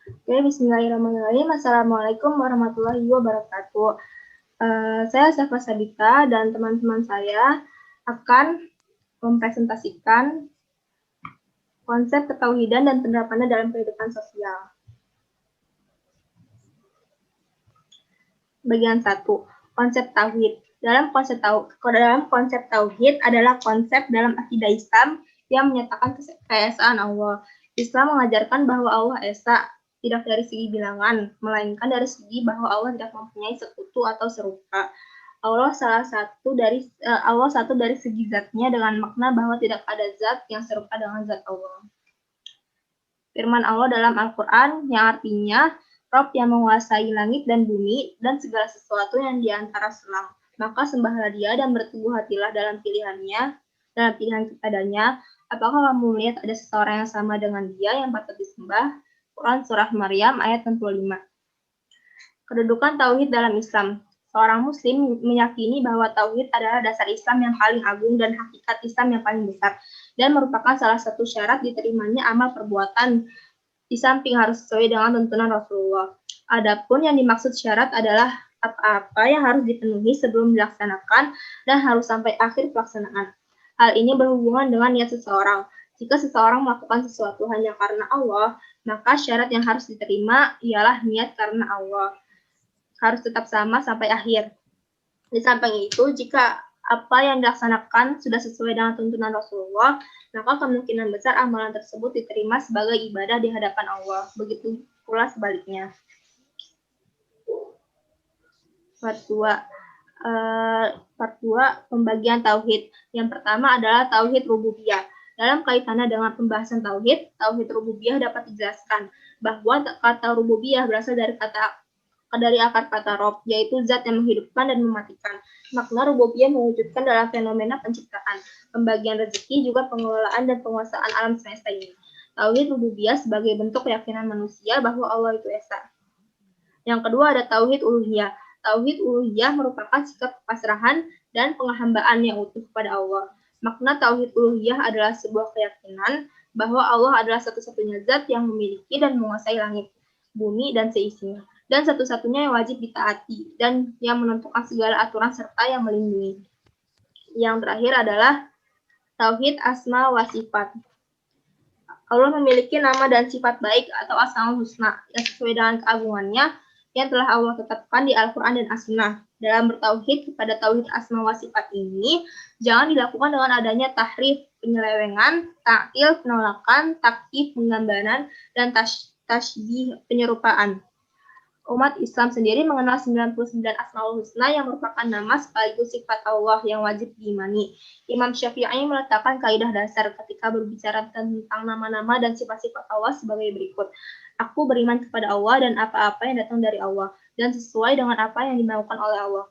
Oke, bismillahirrahmanirrahim. Assalamualaikum warahmatullahi wabarakatuh. Saya Safa Sabita dan teman-teman saya akan mempresentasikan konsep ketauhidan dan penerapannya dalam kehidupan sosial. Bagian 1, konsep tauhid. Dalam konsep tauhid adalah konsep dalam akidah Islam yang menyatakan keesaan Allah. Islam mengajarkan bahwa Allah esa, tidak dari segi bilangan, melainkan dari segi bahwa Allah tidak mempunyai sekutu atau serupa. Allah satu dari segi zatnya dengan makna bahwa tidak ada zat yang serupa dengan zat Allah. Firman Allah dalam Al-Quran yang artinya Rob yang menguasai langit dan bumi dan segala sesuatu yang di antara selang. Maka sembahlah dia dan berteguh hatilah dalam pilihan kepadanya. Apakah kamu melihat ada seseorang yang sama dengan dia yang patut disembah? Quran Surah Maryam ayat 65. Kedudukan tauhid dalam Islam. Seorang muslim meyakini bahwa tauhid adalah dasar Islam yang paling agung dan hakikat Islam yang paling besar, dan merupakan salah satu syarat diterimanya amal perbuatan di samping harus sesuai dengan tuntunan Rasulullah. Adapun yang dimaksud syarat adalah apa-apa yang harus dipenuhi sebelum dilaksanakan dan harus sampai akhir pelaksanaan. Hal ini berhubungan dengan niat seseorang. Jika seseorang melakukan sesuatu hanya karena Allah, maka syarat yang harus diterima ialah niat karena Allah. Harus tetap sama sampai akhir. Di samping itu, jika apa yang dilaksanakan sudah sesuai dengan tuntunan Rasulullah, maka kemungkinan besar amalan tersebut diterima sebagai ibadah di hadapan Allah. Begitu pula sebaliknya. Part 2, pembagian tauhid. Yang pertama adalah tauhid rububiyah. Dalam kaitannya dengan pembahasan tauhid rububiyah dapat dijelaskan bahwa kata rububiyah berasal dari akar kata rob, yaitu zat yang menghidupkan dan mematikan. Makna rububiyah mewujudkan dalam fenomena penciptaan, pembagian rezeki, juga pengelolaan dan penguasaan alam semesta ini. Tauhid rububiyah sebagai bentuk keyakinan manusia bahwa Allah itu esa. Yang kedua ada tauhid uluhiyah. Tauhid uluhiyah merupakan sikap pasrahan dan penghambaan yang utuh kepada Allah. Makna tauhid uluhiyah adalah sebuah keyakinan bahwa Allah adalah satu-satunya zat yang memiliki dan menguasai langit, bumi, dan seisinya, dan satu-satunya yang wajib ditaati dan yang menentukan segala aturan serta yang melindungi. Yang terakhir adalah tauhid asma wa sifat. Allah memiliki nama dan sifat baik atau asmaul husna yang sesuai dengan keagungannya yang telah Allah tetapkan di Al-Quran dan As-Sunnah. Dalam bertauhid kepada tauhid asma wa sifat ini, jangan dilakukan dengan adanya tahrif, penyelewengan, ta'til, penolakan, takyif, penggambaran, dan tasybih, penyerupaan. Umat Islam sendiri mengenal 99 Asmaul Husna yang merupakan nama sekaligus sifat Allah yang wajib diimani. Imam Syafi'i meletakkan kaidah dasar ketika berbicara tentang nama-nama dan sifat-sifat Allah sebagai berikut. Aku beriman kepada Allah dan apa-apa yang datang dari Allah, dan sesuai dengan apa yang dimaukan oleh Allah.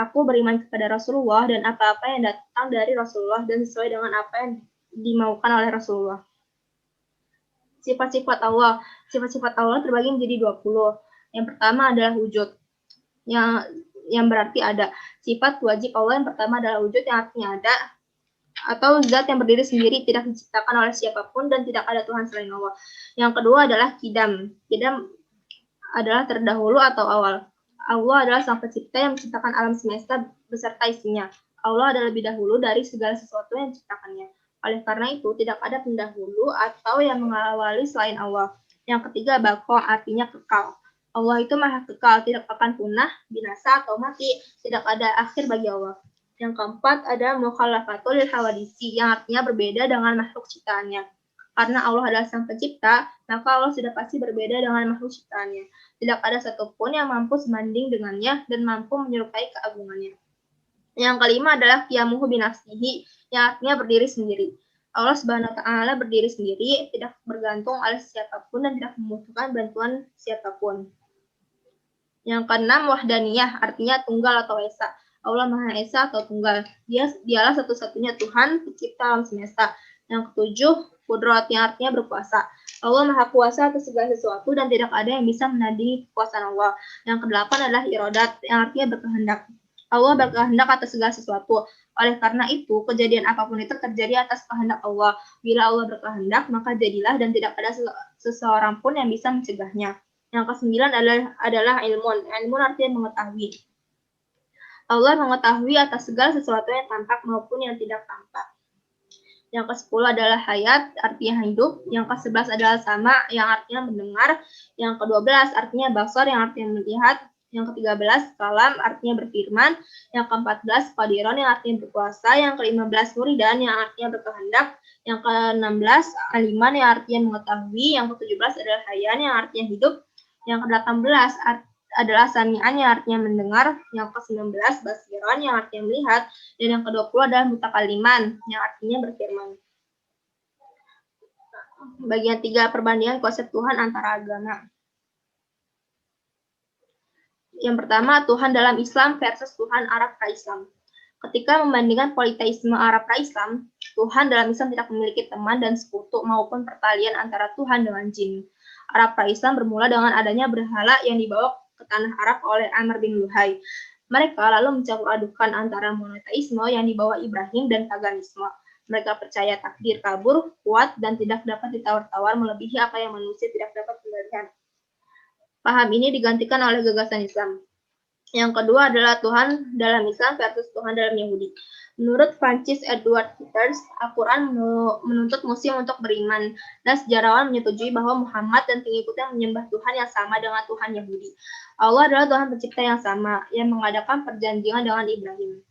Aku beriman kepada Rasulullah dan apa-apa yang datang dari Rasulullah, dan sesuai dengan apa yang dimaukan oleh Rasulullah. Sifat-sifat Allah terbagi menjadi 20. Yang pertama adalah wujud, yang berarti ada. Sifat wajib Allah yang pertama adalah wujud, yang artinya ada, atau zat yang berdiri sendiri, tidak diciptakan oleh siapapun dan tidak ada Tuhan selain Allah. Yang kedua adalah kidam. Kidam adalah terdahulu atau awal. Allah adalah sang pencipta yang menciptakan alam semesta beserta isinya. Allah adalah lebih dahulu dari segala sesuatu yang diciptakannya. Oleh karena itu, tidak ada pendahulu atau yang mengawali selain Allah. Yang ketiga, baqo, artinya kekal. Allah itu maha kekal, tidak akan punah, binasa, atau mati. Tidak ada akhir bagi Allah. Yang keempat ada mukhalafatul hawadisi, yang artinya berbeda dengan makhluk ciptaannya. Karena Allah adalah sang pencipta, maka Allah sudah pasti berbeda dengan makhluk ciptaannya. Tidak ada satupun yang mampu sebanding dengannya dan mampu menyerupai keagungannya. Yang kelima adalah qiyamuhu binafsihi, yang artinya berdiri sendiri. Allah Subhanahu wa taala berdiri sendiri, tidak bergantung oleh siapapun dan tidak membutuhkan bantuan siapapun. Yang keenam wahdaniyah, artinya tunggal atau esa. Allah Maha Esa atau tunggal. Dialah satu-satunya Tuhan pencipta alam semesta. Yang ketujuh, qudrat, yang artinya berkuasa. Allah Maha Kuasa atas segala sesuatu dan tidak ada yang bisa menandingi kekuasaan Allah. Yang kedelapan adalah iradat, yang artinya berkehendak. Allah berkehendak atas segala sesuatu. Oleh karena itu, kejadian apapun itu terjadi atas kehendak Allah. Bila Allah berkehendak, maka jadilah dan tidak ada seseorang pun yang bisa mencegahnya. Yang kesembilan adalah ilmun. Ilmun artinya mengetahui. Allah mengetahui atas segala sesuatu yang tampak maupun yang tidak tampak. Yang ke-10 adalah hayat, artinya hidup. Yang ke-11 adalah sama, yang artinya mendengar. Yang ke-12 artinya basar, yang artinya melihat. Yang ke-13 kalam, artinya berfirman. Yang ke-14 qadiron, yang artinya berkuasa. Yang ke-15 muridan, yang artinya berkehendak. Yang ke-16 aliman, yang artinya mengetahui. Yang ke-17 adalah hayan, yang artinya hidup. Yang ke-18 adalah sami'an, yang artinya mendengar. Yang ke-19 basiron, yang artinya melihat. Dan yang ke-20 adalah mutakaliman, yang artinya berfirman. Bagian 3, perbandingan konsep Tuhan antara agama. Yang pertama, Tuhan dalam Islam versus Tuhan Arab pra-Islam. Ketika membandingkan politeisme Arab pra-Islam, Tuhan dalam Islam tidak memiliki teman dan sekutu maupun pertalian antara Tuhan dengan jin. Arab pra-Islam bermula dengan adanya berhala yang dibawa ke tanah Arab oleh Amr bin Luhai. Mereka lalu mencampur adukan antara monoteisme yang dibawa Ibrahim dan paganisme. Mereka percaya takdir kabur, kuat, dan tidak dapat ditawar-tawar melebihi apa yang manusia tidak dapat kendalikan. Paham ini digantikan oleh gagasan Islam. Yang kedua adalah Tuhan dalam Islam versus Tuhan dalam Yahudi. Menurut Francis Edward Peters, Al-Quran menuntut muslim untuk beriman, dan sejarawan menyetujui bahwa Muhammad dan pengikutnya menyembah Tuhan yang sama dengan Tuhan Yahudi. Allah adalah Tuhan pencipta yang sama, yang mengadakan perjanjian dengan Ibrahim.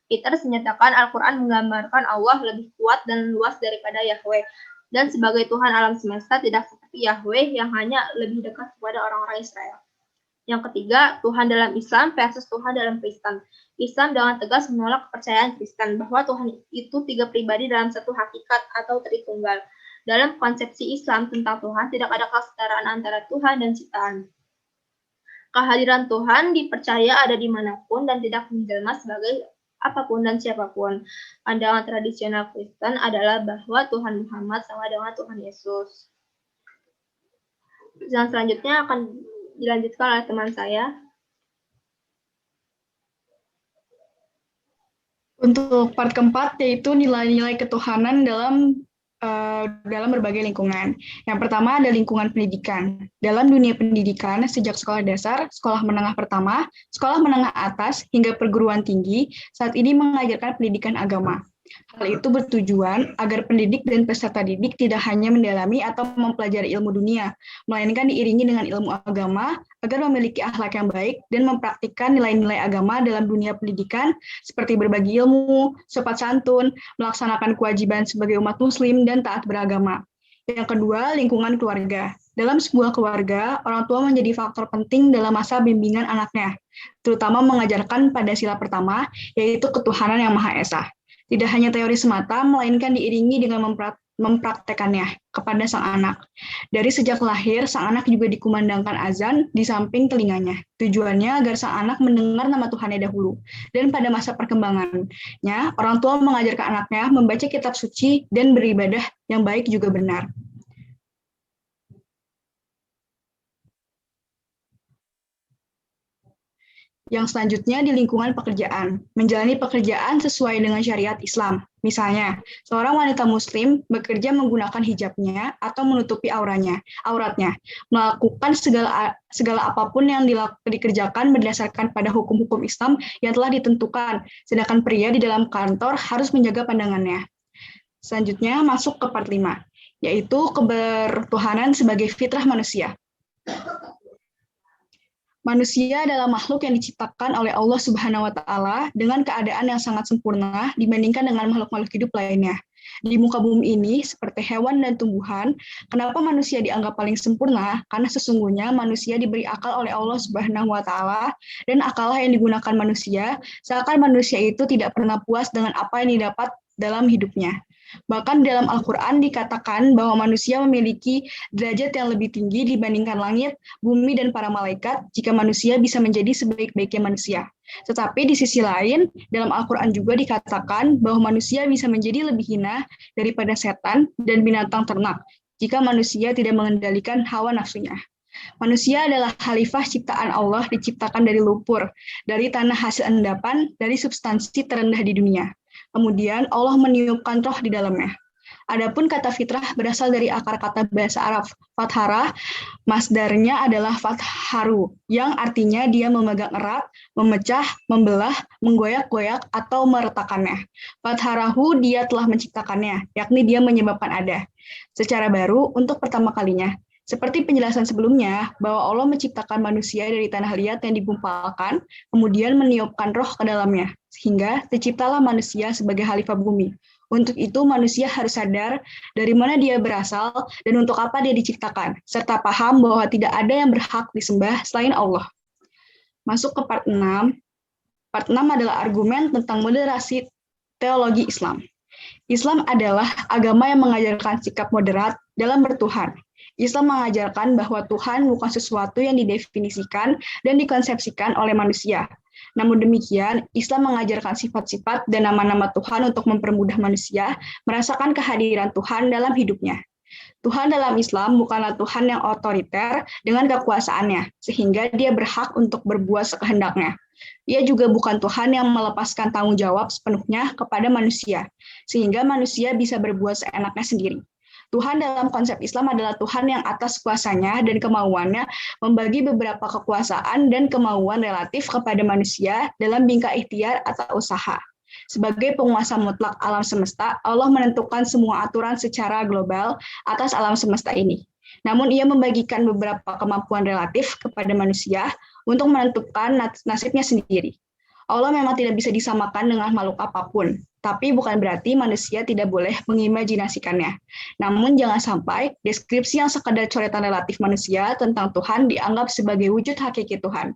Peters menyatakan Al-Quran menggambarkan Allah lebih kuat dan luas daripada Yahweh, dan sebagai Tuhan alam semesta tidak seperti Yahweh yang hanya lebih dekat kepada orang-orang Israel. Yang ketiga, Tuhan dalam Islam versus Tuhan dalam Kristen. Islam dengan tegas menolak kepercayaan Kristen bahwa Tuhan itu tiga pribadi dalam satu hakikat atau Tritunggal. Dalam konsepsi Islam tentang Tuhan, tidak ada kesetaraan antara Tuhan dan ciptaan. Kehadiran Tuhan dipercaya ada dimanapun dan tidak menjelma sebagai apapun dan siapapun. Pandangan tradisional Kristen adalah bahwa Tuhan Muhammad sama dengan Tuhan Yesus. Dan selanjutnya akan dilanjutkan oleh teman saya. Untuk part keempat, yaitu nilai-nilai ketuhanan dalam berbagai lingkungan. Yang pertama ada lingkungan pendidikan. Dalam dunia pendidikan, sejak sekolah dasar, sekolah menengah pertama, sekolah menengah atas, hingga perguruan tinggi, saat ini mengajarkan pendidikan agama. Hal itu bertujuan agar pendidik dan peserta didik tidak hanya mendalami atau mempelajari ilmu dunia, melainkan diiringi dengan ilmu agama agar memiliki akhlak yang baik dan mempraktikkan nilai-nilai agama dalam dunia pendidikan seperti berbagi ilmu, sopan santun, melaksanakan kewajiban sebagai umat muslim, dan taat beragama. Yang kedua, lingkungan keluarga. Dalam sebuah keluarga, orang tua menjadi faktor penting dalam masa bimbingan anaknya, terutama mengajarkan pada sila pertama, yaitu ketuhanan yang Maha Esa. Tidak hanya teori semata, melainkan diiringi dengan mempraktekannya kepada sang anak. Dari sejak lahir, sang anak juga dikumandangkan azan di samping telinganya. Tujuannya agar sang anak mendengar nama Tuhannya dahulu. Dan pada masa perkembangannya, orang tua mengajarkan anaknya membaca kitab suci dan beribadah yang baik juga benar. Yang selanjutnya di lingkungan pekerjaan, menjalani pekerjaan sesuai dengan syariat Islam. Misalnya, seorang wanita muslim bekerja menggunakan hijabnya atau menutupi auratnya, melakukan segala apapun yang dikerjakan berdasarkan pada hukum-hukum Islam yang telah ditentukan, sedangkan pria di dalam kantor harus menjaga pandangannya. Selanjutnya masuk ke part 5, yaitu kebertuhanan sebagai fitrah manusia. Manusia adalah makhluk yang diciptakan oleh Allah Subhanahu wa Ta'ala dengan keadaan yang sangat sempurna dibandingkan dengan makhluk-makhluk hidup lainnya. Di muka bumi ini, seperti hewan dan tumbuhan, kenapa manusia dianggap paling sempurna? Karena sesungguhnya manusia diberi akal oleh Allah Subhanahu wa Ta'ala, dan akallah yang digunakan manusia, seakan manusia itu tidak pernah puas dengan apa yang didapat dalam hidupnya. Bahkan dalam Al-Quran dikatakan bahwa manusia memiliki derajat yang lebih tinggi dibandingkan langit, bumi, dan para malaikat jika manusia bisa menjadi sebaik-baiknya manusia. Tetapi di sisi lain, dalam Al-Quran juga dikatakan bahwa manusia bisa menjadi lebih hina daripada setan dan binatang ternak jika manusia tidak mengendalikan hawa nafsunya. Manusia adalah khalifah ciptaan Allah, diciptakan dari lumpur, dari tanah hasil endapan, dari substansi terendah di dunia. Kemudian Allah meniupkan roh di dalamnya. Adapun kata fitrah berasal dari akar kata bahasa Arab fathara, masdarnya adalah fatharu, yang artinya dia memegang erat, memecah, membelah, menggoyak-goyak, atau meretakannya. Fatharahu, dia telah menciptakannya, yakni dia menyebabkan ada. Secara baru, untuk pertama kalinya, seperti penjelasan sebelumnya, bahwa Allah menciptakan manusia dari tanah liat yang digumpalkan, kemudian meniupkan roh ke dalamnya, sehingga terciptalah manusia sebagai khalifah bumi. Untuk itu, manusia harus sadar dari mana dia berasal dan untuk apa dia diciptakan, serta paham bahwa tidak ada yang berhak disembah selain Allah. Masuk ke part 6. Part 6 adalah argumen tentang moderasi teologi Islam. Islam adalah agama yang mengajarkan sikap moderat dalam bertuhan. Islam mengajarkan bahwa Tuhan bukan sesuatu yang didefinisikan dan dikonsepsikan oleh manusia. Namun demikian, Islam mengajarkan sifat-sifat dan nama-nama Tuhan untuk mempermudah manusia merasakan kehadiran Tuhan dalam hidupnya. Tuhan dalam Islam bukanlah Tuhan yang otoriter dengan kekuasaannya, sehingga dia berhak untuk berbuat sekehendaknya. Ia juga bukan Tuhan yang melepaskan tanggung jawab sepenuhnya kepada manusia, sehingga manusia bisa berbuat seenaknya sendiri. Tuhan dalam konsep Islam adalah Tuhan yang atas kuasanya dan kemauannya membagi beberapa kekuasaan dan kemauan relatif kepada manusia dalam bingkai ikhtiar atau usaha. Sebagai penguasa mutlak alam semesta, Allah menentukan semua aturan secara global atas alam semesta ini. Namun ia membagikan beberapa kemampuan relatif kepada manusia untuk menentukan nasibnya sendiri. Allah memang tidak bisa disamakan dengan makhluk apapun, tapi bukan berarti manusia tidak boleh mengimajinasikannya. Namun jangan sampai deskripsi yang sekadar coretan relatif manusia tentang Tuhan dianggap sebagai wujud hakiki Tuhan.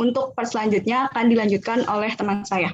Untuk part selanjutnya akan dilanjutkan oleh teman saya.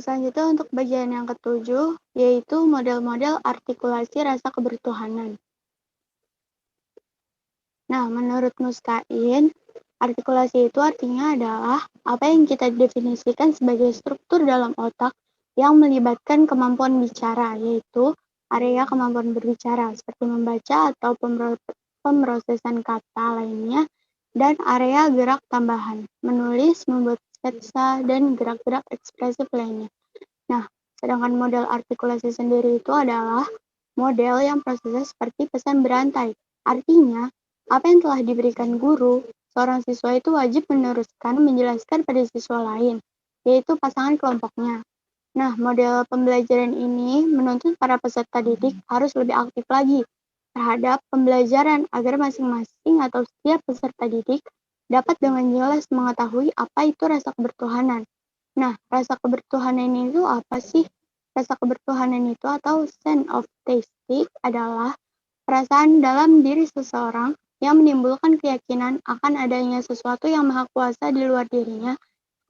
Selanjutnya untuk bagian yang ketujuh, yaitu model-model artikulasi rasa kebertuhanan. Nah, menurut Mustain, artikulasi itu artinya adalah apa yang kita definisikan sebagai struktur dalam otak yang melibatkan kemampuan bicara, yaitu area kemampuan berbicara, seperti membaca atau pemrosesan kata lainnya, dan area gerak tambahan, menulis, membuat sketsa, dan gerak-gerak ekspresif lainnya. Nah, sedangkan model artikulasi sendiri itu adalah model yang prosesnya seperti pesan berantai. Artinya, apa yang telah diberikan guru, seorang siswa itu wajib meneruskan menjelaskan pada siswa lain, yaitu pasangan kelompoknya. Nah, model pembelajaran ini menuntut para peserta didik harus lebih aktif lagi terhadap pembelajaran agar masing-masing atau setiap peserta didik dapat dengan jelas mengetahui apa itu rasa kebertuhanan. Nah, rasa kebertuhanan itu apa sih? Rasa kebertuhanan itu atau sense of tasting adalah perasaan dalam diri seseorang yang menimbulkan keyakinan akan adanya sesuatu yang maha kuasa di luar dirinya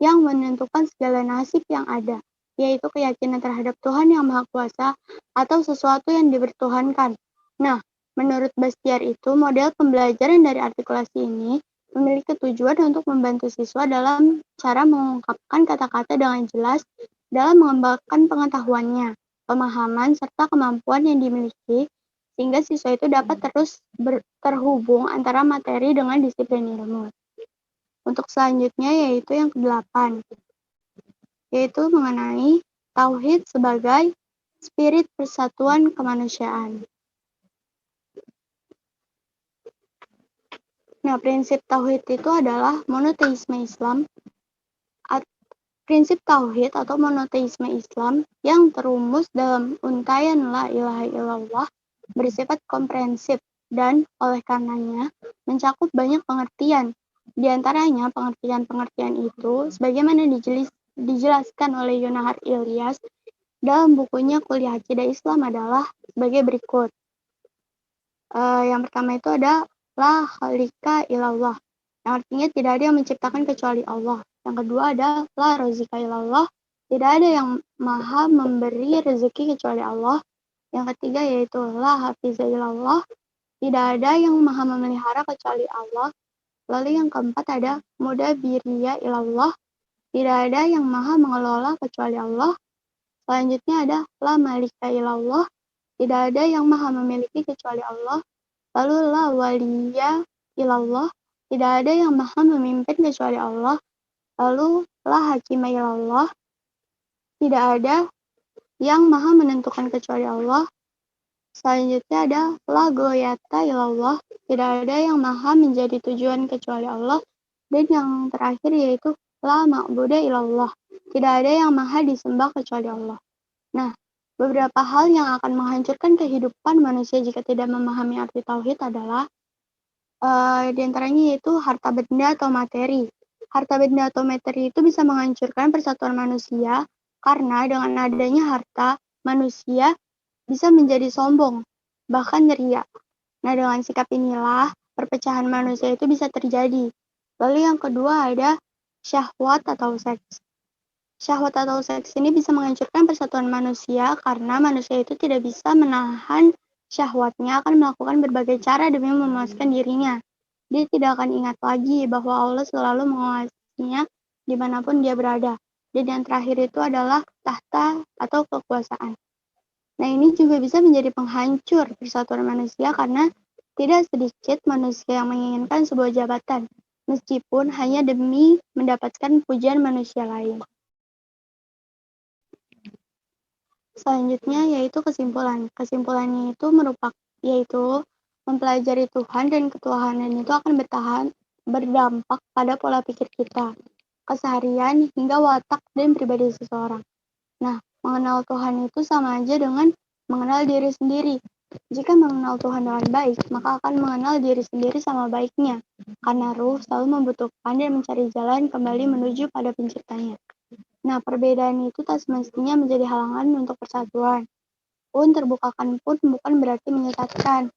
yang menentukan segala nasib yang ada, yaitu keyakinan terhadap Tuhan yang maha kuasa atau sesuatu yang dibertuhankan. Nah, menurut Bastiat itu, model pembelajaran dari artikulasi ini memiliki tujuan untuk membantu siswa dalam cara mengungkapkan kata-kata dengan jelas dalam mengembangkan pengetahuannya, pemahaman, serta kemampuan yang dimiliki, sehingga siswa itu dapat terus terhubung antara materi dengan disiplin ilmu. Untuk selanjutnya yaitu yang ke-8, yaitu mengenai tauhid sebagai spirit persatuan kemanusiaan. Nah, prinsip tauhid itu adalah monoteisme Islam. Prinsip tauhid atau monoteisme Islam yang terumus dalam untaian la ilaha illallah bersifat komprehensif dan oleh karenanya mencakup banyak pengertian. Di antaranya pengertian-pengertian itu sebagaimana dijelaskan oleh Yunahar Ilyas dalam bukunya Kuliah Aqidah Islam adalah sebagai berikut. Yang pertama itu ada la khalika ilallah, yang artinya tidak ada yang menciptakan kecuali Allah. Yang kedua ada la rozika ilallah, tidak ada yang maha memberi rezeki kecuali Allah. Yang ketiga yaitu la hafiza ilallah, tidak ada yang maha memelihara kecuali Allah. Lalu yang keempat ada mudabiriya ilallah, tidak ada yang maha mengelola kecuali Allah. Selanjutnya ada la malika ilallah, tidak ada yang maha memiliki kecuali Allah. Lalu la waliya ilallah, tidak ada yang maha memimpin kecuali Allah. Lalu la hakima ilallah, tidak ada yang maha menentukan kecuali Allah. Selanjutnya ada la goyata ilallah, tidak ada yang maha menjadi tujuan kecuali Allah. Dan yang terakhir yaitu la ma'buda ilallah, tidak ada yang maha disembah kecuali Allah. Nah, beberapa hal yang akan menghancurkan kehidupan manusia jika tidak memahami arti tauhid adalah di antaranya yaitu harta benda atau materi. Harta benda atau materi itu bisa menghancurkan persatuan manusia karena dengan adanya harta, manusia bisa menjadi sombong, bahkan ria. Nah, dengan sikap inilah perpecahan manusia itu bisa terjadi. Lalu yang kedua ada syahwat atau seks. Syahwat atau seks ini bisa menghancurkan persatuan manusia karena manusia itu tidak bisa menahan syahwatnya, akan melakukan berbagai cara demi memuaskan dirinya. Dia tidak akan ingat lagi bahwa Allah selalu mengawasinya dimanapun dia berada. Dan yang terakhir itu adalah tahta atau kekuasaan. Nah, ini juga bisa menjadi penghancur persatuan manusia karena tidak sedikit manusia yang menginginkan sebuah jabatan, meskipun hanya demi mendapatkan pujian manusia lain. Selanjutnya yaitu kesimpulan. Kesimpulannya itu yaitu mempelajari Tuhan dan ketuhanan itu akan berdampak pada pola pikir kita, keseharian hingga watak dan pribadi seseorang. Nah, mengenal Tuhan itu sama aja dengan mengenal diri sendiri. Jika mengenal Tuhan dengan baik, maka akan mengenal diri sendiri sama baiknya, karena ruh selalu membutuhkan dan mencari jalan kembali menuju pada penciptanya. Nah, perbedaan itu tak semestinya menjadi halangan untuk persatuan. Terbukakan pun bukan berarti menyesatkan.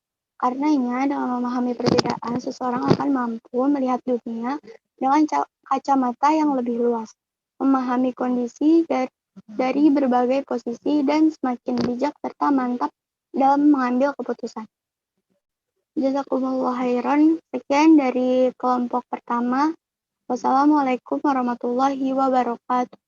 Karenanya, dengan memahami perbedaan, seseorang akan mampu melihat dunia dengan kacamata yang lebih luas, memahami kondisi dari berbagai posisi, dan semakin bijak serta mantap dalam mengambil keputusan. Jazakumullah khairan. Sekian dari kelompok pertama. Wassalamualaikum warahmatullahi wabarakatuh.